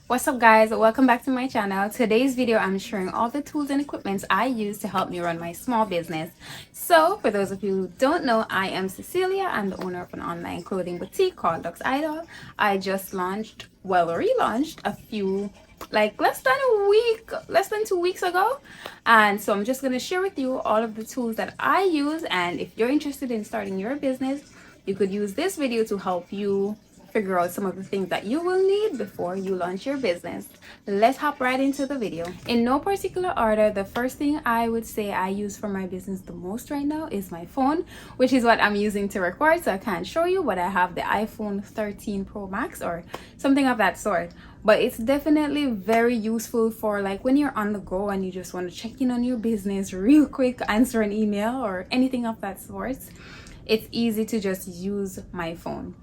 What's up guys, welcome back to my channel. Today's video I'm sharing all the tools and equipments I use to help me run my small business. So for those of you who don't know, I am Cecilia. I'm the owner of an online clothing boutique called Lux Idol. I just launched, well, relaunched a few, like less than 2 weeks ago. And so I'm just going to share with you all of the tools that I use, and if you're interested in starting your business, you could use this video to help you figure out some of the things that you will need before you launch your business. Let's hop right into the video. In no particular order, the first thing I would say I use for my business the most right now is my phone, which is what I'm using to record, so I can't show you, but I have the iPhone 13 Pro Max or something of that sort. But it's definitely very useful for like when you're on the go and you just want to check in on your business real quick, answer an email or anything of that sort. It's easy to just use my phone.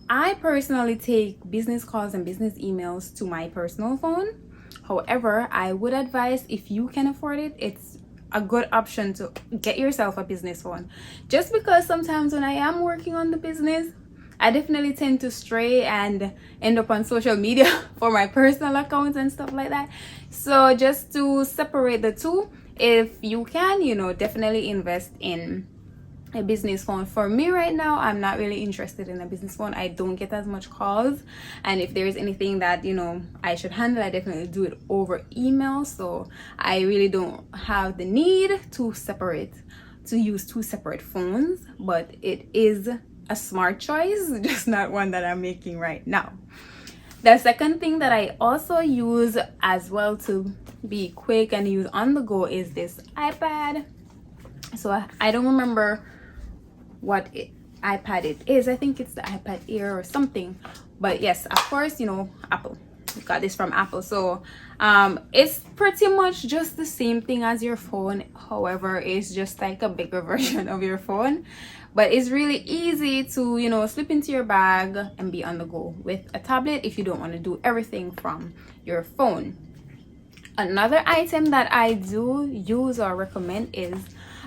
I personally take business calls and business emails to my personal phone. However, I would advise, if you can afford it, it's a good option to get yourself a business phone. Just because sometimes when I am working on the business, I definitely tend to stray and end up on social media for my personal accounts and stuff like that. So just to separate the two, if you can, definitely invest in a business phone. For me right now, I'm not really interested in a business phone. I don't get as much calls, and if there's anything that I should handle, I definitely do it over email. So I really don't have the need to use two separate phones, but it is a smart choice, just not one that I'm making right now. The second thing that I also use as well to be quick and use on the go is this iPad. So I don't remember what iPad it is. I think it's the iPad Air or something, but yes, of course, Apple. We got this from Apple. So it's pretty much just the same thing as your phone. However, it's just like a bigger version of your phone, but it's really easy to slip into your bag and be on the go with a tablet if you don't want to do everything from your phone. Another item that I do use or recommend is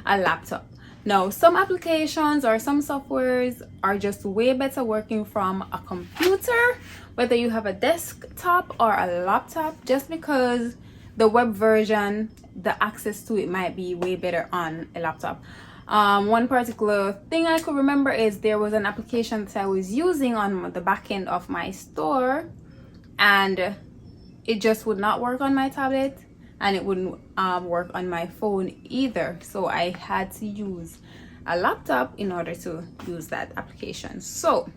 a laptop. Now, some applications or some softwares are just way better working from a computer, whether you have a desktop or a laptop, just because the web version, the access to it might be way better on a laptop. One particular thing I could remember is there was an application that I was using on the back end of my store, and it just would not work on my tablet, and it wouldn't work on my phone either. So I had to use a laptop in order to use that application. So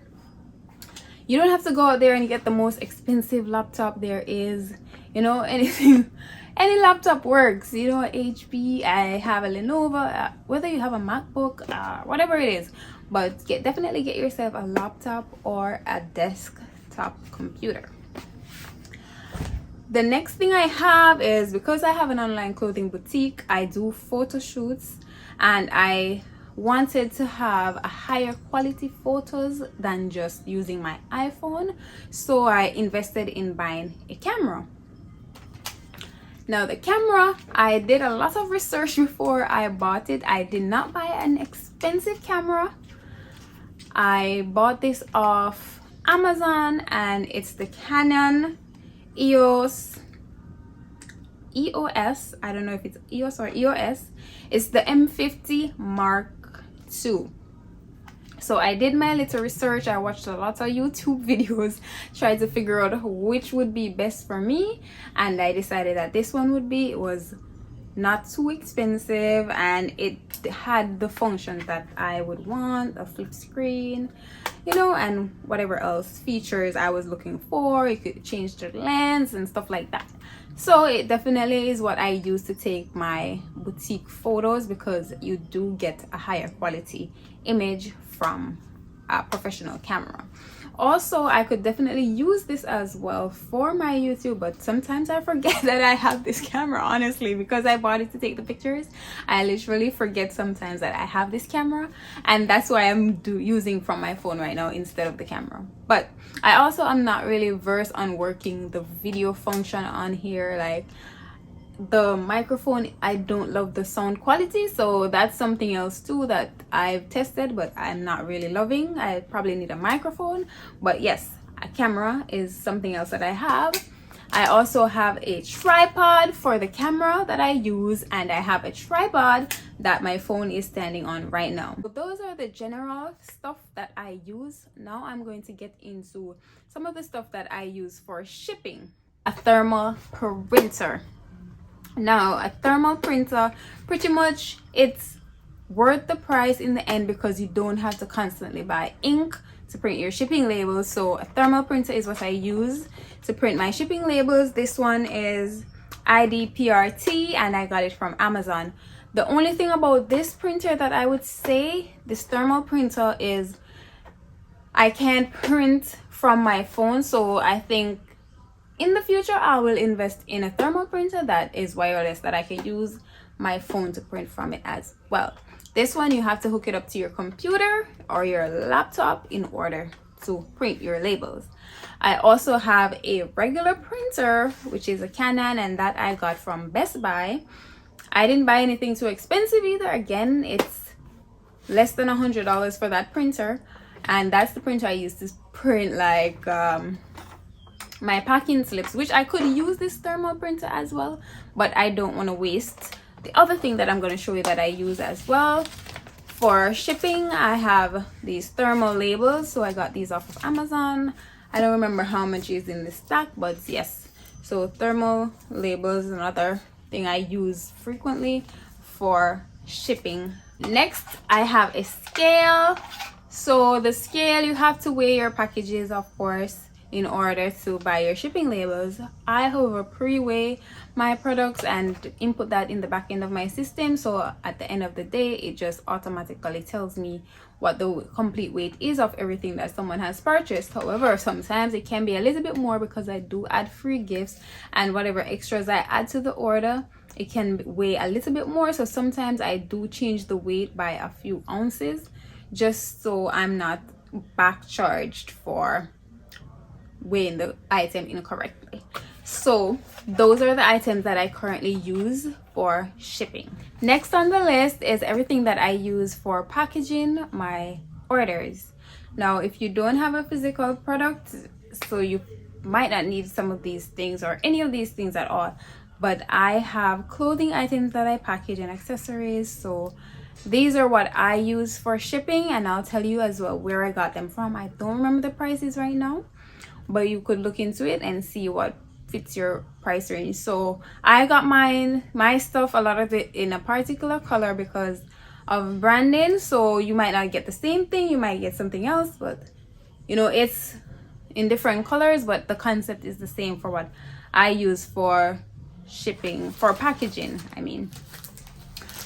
you don't have to go out there and get the most expensive laptop there is. Anything, any laptop works. HP, I have a Lenovo, whether you have a MacBook, whatever it is, but definitely get yourself a laptop or a desktop computer. The next thing I have is, because I have an online clothing boutique, I do photo shoots, and I wanted to have a higher quality photos than just using my iPhone, so I invested in buying a camera. Now the camera, I did a lot of research before I bought it. I did not buy an expensive camera. I bought this off Amazon, and it's the Canon EOS, I don't know if it's EOS or EOS. It's the M50 Mark II. So I did my little research. I watched a lot of YouTube videos, tried to figure out which would be best for me, and I decided that this one would be. It was not too expensive, and it had the functions that I would want, a flip screen, and whatever else features I was looking for. You could change the lens and stuff like that. So it definitely is what I use to take my boutique photos, because you do get a higher quality image from a professional camera. Also, I could definitely use this as well for my YouTube, but sometimes I forget that I have this camera, honestly, because I bought it to take the pictures. I literally forget sometimes that I have this camera, and that's why I'm using from my phone right now instead of the camera. But I also am not really versed on working the video function on here. Like, the microphone, I don't love the sound quality, so that's something else too that I've tested but I'm not really loving. I probably need a microphone, but yes, A camera is something else that I have. I also have a tripod for the camera that I use, and I have a tripod that my phone is standing on right now. So those are the general stuff that I use. Now I'm going to get into some of the stuff that I use for shipping. A thermal printer. Now a thermal printer, pretty much it's worth the price in the end because you don't have to constantly buy ink to print your shipping labels. So a thermal printer is what I use to print my shipping labels. This one is IDPRT and I got it from Amazon. The only thing about this printer that I would say, this thermal printer, is I can't print from my phone. So I think in the future I will invest in a thermal printer that is wireless, that I can use my phone to print from it as well. This one, you have to hook it up to your computer or your laptop in order to print your labels. I also have a regular printer, which is a Canon, and that I got from Best Buy. I didn't buy anything too expensive either. Again, it's less than $100 for that printer, and that's the printer I use to print like my packing slips, which I could use this thermal printer as well, but I don't want to waste. The other thing that I'm going to show you that I use as well for shipping, I have these thermal labels. So I got these off of Amazon. I don't remember how much is in the stack, but yes. So thermal labels is another thing I use frequently for shipping. Next, I have a scale. So the scale, you have to weigh your packages, of course, in order to buy your shipping labels. I, however, pre-weigh my products and input that in the back end of my system, so at the end of the day it just automatically tells me what the complete weight is of everything that someone has purchased. However, sometimes it can be a little bit more because I do add free gifts, and whatever extras I add to the order, it can weigh a little bit more. So sometimes I do change the weight by a few ounces just so I'm not back charged for weighing the item incorrectly. So those are the items that I currently use for shipping. Next on the list is everything that I use for packaging my orders. Now, if you don't have a physical product, so you might not need some of these things or any of these things at all, but I have clothing items that I package and accessories. So these are what I use for shipping, and I'll tell you as well where I got them from. I don't remember the prices right now, but you could look into it and see what fits your price range. So I got my stuff, a lot of it in a particular color because of branding. So you might not get the same thing, you might get something else, but you know, it's in different colors, but the concept is the same for what I use for shipping, for packaging, I mean.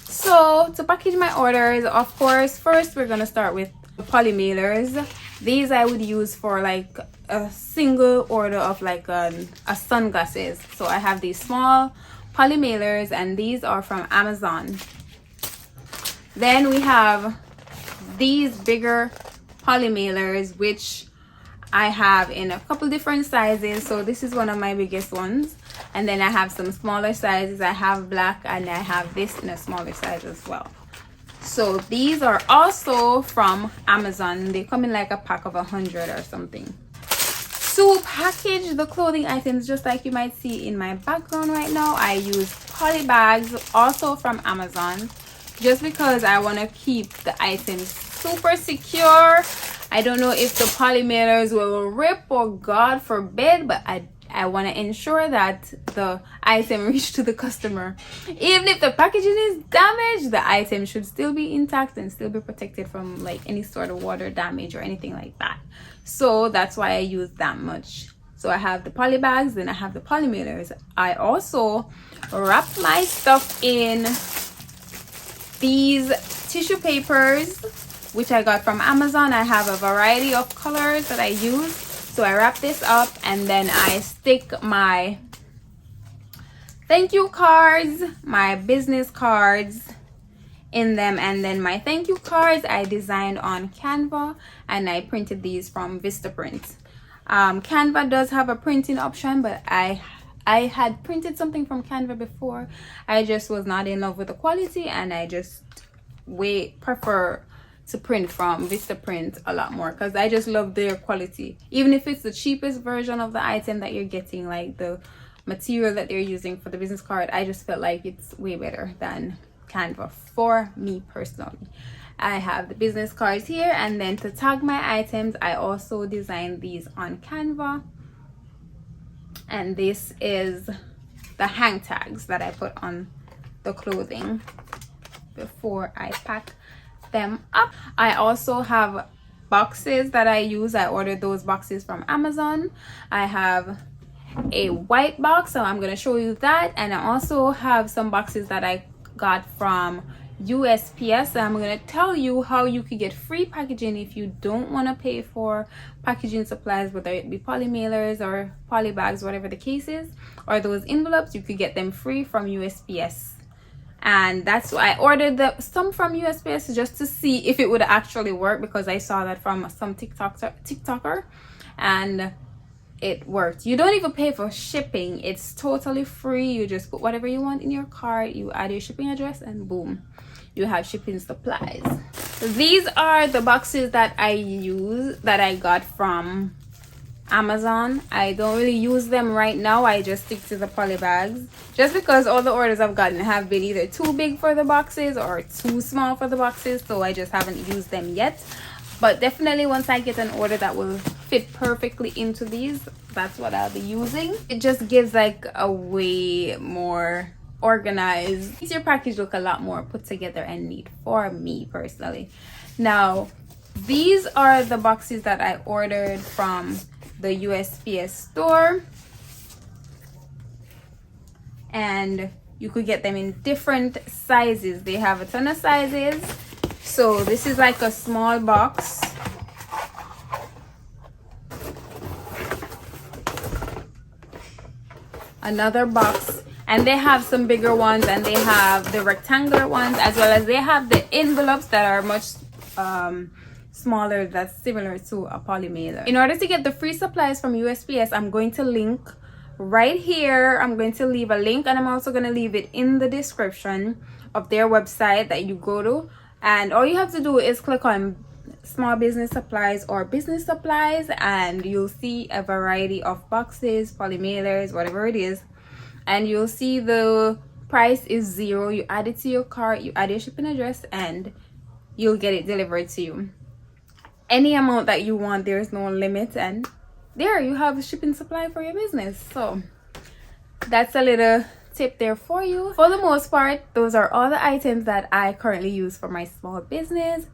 So to package my orders, of course, first we're gonna start with the poly mailers. These I would use for like a single order of like a sunglasses. So I have these small poly mailers, and these are from Amazon. Then we have these bigger poly mailers, which I have in a couple different sizes. So this is one of my biggest ones, and then I have some smaller sizes. I have black, and I have this in a smaller size as well. So these are also from Amazon. They come in like a pack of 100 or something. To package the clothing items, just like you might see in my background right now, I use poly bags, also from Amazon, just because I want to keep the items super secure. I don't know if the poly mailers will rip, or God forbid, but I want to ensure that the item reaches to the customer. Even if the packaging is damaged, the item should still be intact and still be protected from like any sort of water damage or anything like that. So that's why I use that much. So I have the poly bags, then I have the poly mailers. I also wrap my stuff in these tissue papers, which I got from Amazon. I have a variety of colors that I use. So I wrap this up, and then I stick my thank you cards, my business cards in them, and then my thank you cards I designed on Canva, and I printed these from Vistaprint. Canva does have a printing option, but I had printed something from Canva before. I just was not in love with the quality, and I just prefer to print from Vistaprint a lot more, because I just love their quality. Even if it's the cheapest version of the item that you're getting, like the material that they're using for the business card, I just felt like it's way better than Canva for me personally. I have the business cards here, and then to tag my items, I also designed these on Canva. And this is the hang tags that I put on the clothing before I pack them up. I also have boxes that I use. I ordered those boxes from Amazon. I have a white box, so I'm going to show you that. And I also have some boxes that I got from USPS. So I'm going to tell you how you could get free packaging if you don't want to pay for packaging supplies, whether it be poly mailers or poly bags, whatever the case is, or those envelopes. You could get them free from USPS. And that's why I ordered some from USPS, just to see if it would actually work, because I saw that from some TikToker and it worked. You don't even pay for shipping. It's totally free. You just put whatever you want in your cart, you add your shipping address, and boom, you have shipping supplies. These are the boxes that I use, that I got from Amazon. I don't really use them right now. I just stick to the poly bags, just because all the orders I've gotten have been either too big for the boxes or too small for the boxes, so I just haven't used them yet. But definitely once I get an order that will fit perfectly into these, that's what I'll be using. It just gives like a way more organized, makes your package look a lot more put together and neat for me personally. Now, these are the boxes that I ordered from the USPS store, and you could get them in different sizes. They have a ton of sizes. So this is like a small box. Another box, and they have some bigger ones, and they have the rectangular ones, as well as they have the envelopes that are much smaller, that's similar to a poly mailer. In order to get the free supplies from USPS, I'm going to link right here. I'm going to leave a link, and I'm also going to leave it in the description of their website that you go to. And all you have to do is click on small business supplies or business supplies, and you'll see a variety of boxes, poly mailers, whatever it is, and you'll see the price is $0. You add it to your cart, you add your shipping address, and you'll get it delivered to you. Any amount that you want, there is no limit, and there you have a shipping supply for your business. So that's a little tip there for you. For the most part, those are all the items that I currently use for my small business,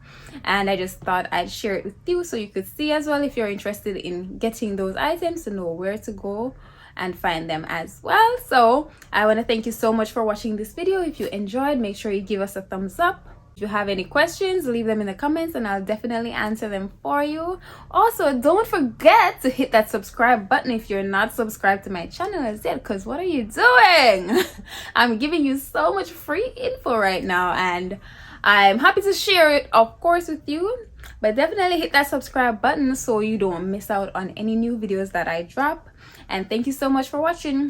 and I just thought I'd share it with you so you could see as well, if you're interested in getting those items, to know where to go and find them as well. So I want to thank you so much for watching this video. If you enjoyed, make sure you give us a thumbs up. If you have any questions, leave them in the comments and I'll definitely answer them for you. Also, don't forget to hit that subscribe button if you're not subscribed to my channel as yet, because what are you doing? I'm giving you so much free info right now, and I'm happy to share it, of course, with you. But definitely hit that subscribe button so you don't miss out on any new videos that I drop. And thank you so much for watching.